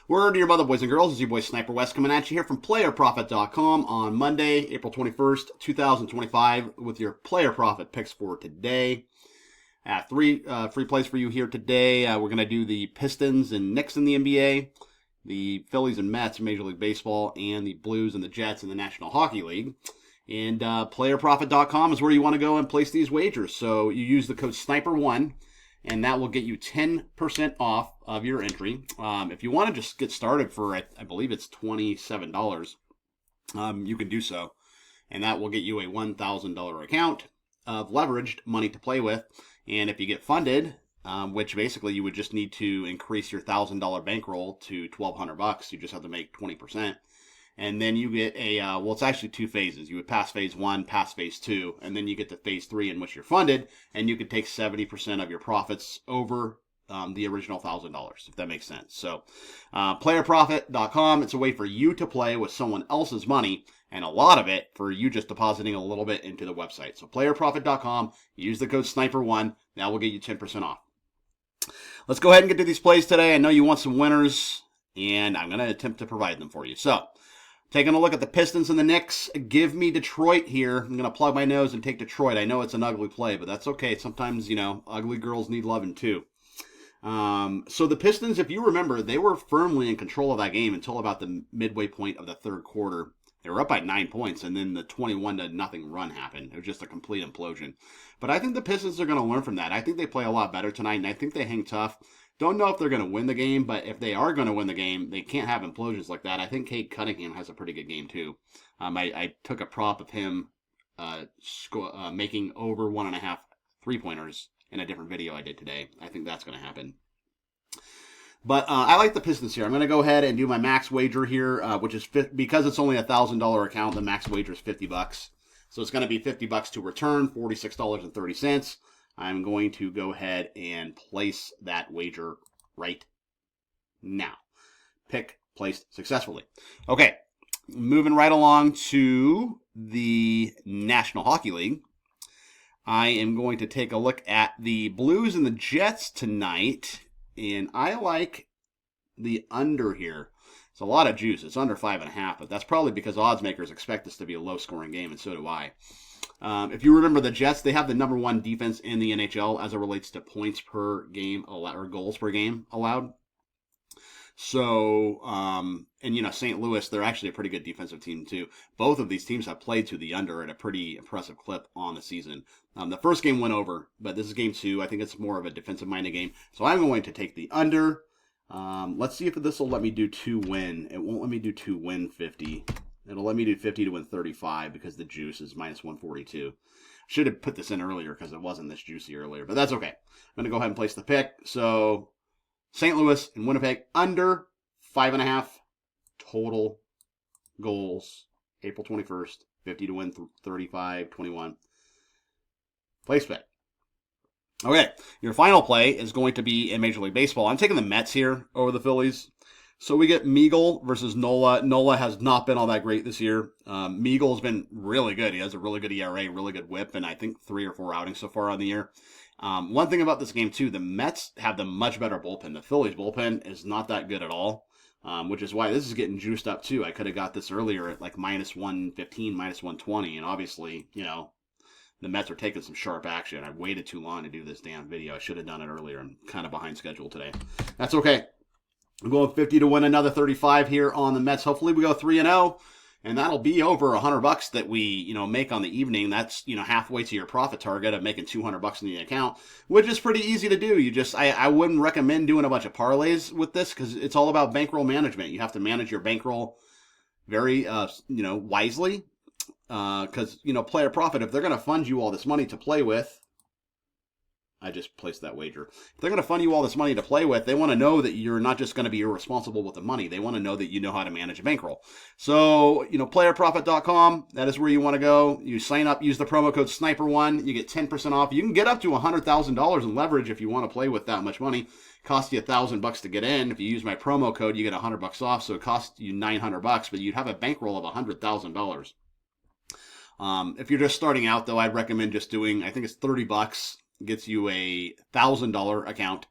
Word to your mother, boys and girls. It's your boy Sniper Wes coming at you here from PlayerProfit.com on Monday, April 21st, 2025 with your Player Profit picks for today. Three free plays for you here today. We're going to do the Pistons and Knicks in the NBA, the Phillies and Mets in Major League Baseball, and the Blues and the Jets in the National Hockey League. And PlayerProfit.com is where you want to go and place these wagers. So you use the code SNIPER1. And that will get you 10% off of your entry. If you want to just get started for, I believe it's $27, you can do so. And that will get you a $1,000 account of leveraged money to play with. And if you get funded, which basically you would just need to increase your $1,000 bankroll to $1,200, you just have to make 20%. And then you get well, it's actually two phases. You would pass phase 1, pass phase 2, and then you get to phase 3 in which you're funded, and you can take 70% of your profits over the original $1,000, if that makes sense. So, playerprofit.com, it's a way for you to play with someone else's money, and a lot of it for you just depositing a little bit into the website. So, playerprofit.com, use the code SNIPER1, that will get you 10% off. Let's go ahead and get to these plays today. I know you want some winners, and I'm going to attempt to provide them for you. So, taking a look at the Pistons and the Knicks, give me Detroit here. I'm going to plug my nose and take Detroit. I know it's an ugly play, but that's okay. Sometimes, ugly girls need loving too. So the Pistons, if you remember, they were firmly in control of that game until about the midway point of the third quarter. They were up by 9 points, and then the 21-0 run happened. It was just a complete implosion. But I think the Pistons are going to learn from that. I think they play a lot better tonight, and I think they hang tough. Don't know if they're going to win the game, but if they are going to win the game, they can't have implosions like that. I think Cade Cunningham has a pretty good game, too. I took a prop of him making over 1.5 three-pointers in a different video I did today. I think that's going to happen. But I like the Pistons here. I'm going to go ahead and do my max wager here, which is because it's only a $1,000 account, the max wager is $50. So it's going to be $50 to return, $46.30. I'm going to go ahead and place that wager right now. Pick placed successfully. Okay, moving right along to the National Hockey League. I am going to take a look at the Blues and the Jets tonight, and I like the under here. It's a lot of juice. It's under 5.5, but that's probably because odds makers expect this to be a low-scoring game, and so do I. If you remember the Jets, they have the number 1 defense in the NHL as it relates to points per game or goals per game allowed. So, St. Louis, they're actually a pretty good defensive team too. Both of these teams have played to the under at a pretty impressive clip on the season. The first game went over, but this is game 2. I think it's more of a defensive-minded game. So I'm going to take the under. Let's see if this will let me do 2 win. It won't let me do 2 win 50. It'll let me do 50 to win 35 because the juice is minus 142. Should have put this in earlier because it wasn't this juicy earlier, but that's okay. I'm going to go ahead and place the pick. So St. Louis and Winnipeg under 5.5 total goals. April 21st, 50 to win 35, 21. Place pick. Okay, your final play is going to be in Major League Baseball. I'm taking the Mets here over the Phillies. So we get Meagle versus Nola. Nola has not been all that great this year. Meagle's been really good. He has a really good ERA, really good whip, and I think 3 or 4 outings so far on the year. One thing about this game, too, the Mets have the much better bullpen. The Phillies bullpen is not that good at all, which is why this is getting juiced up, too. I could have got this earlier at like minus 115, minus 120, and obviously, the Mets are taking some sharp action. I waited too long to do this damn video. I should have done it earlier. I'm kind of behind schedule today. That's okay. I'm going 50 to win another 35 here on the Mets. Hopefully we go 3-0, and that'll be over $100 that we, make on the evening. That's, halfway to your profit target of making $200 in the account, which is pretty easy to do. I wouldn't recommend doing a bunch of parlays with this because it's all about bankroll management. You have to manage your bankroll very, wisely because, player profit, if they're going to fund you all this money to play with, I just placed that wager. If they're going to fund you all this money to play with, they want to know that you're not just going to be irresponsible with the money. They want to know that you know how to manage a bankroll. So, playerprofit.com, that is where you want to go. You sign up, use the promo code SNIPER1, you get 10% off. You can get up to $100,000 in leverage if you want to play with that much money. Cost you $1,000 to get in. If you use my promo code, you get $100 off, so it costs you $900, but you'd have a bankroll of $100,000. If you're just starting out, though, I'd recommend just doing, I think it's $30. Gets you a $1,000 account,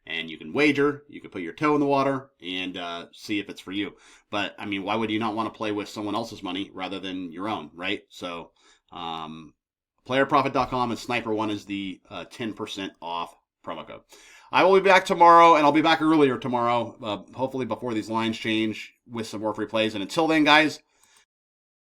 and you can wager. You can put your toe in the water and see if it's for you. But I mean, why would you not want to play with someone else's money rather than your own, right? So, playerprofit.com and Sniper1 is the 10% off promo code. I will be back tomorrow, and I'll be back earlier tomorrow, hopefully before these lines change, with some more free plays. And until then, guys,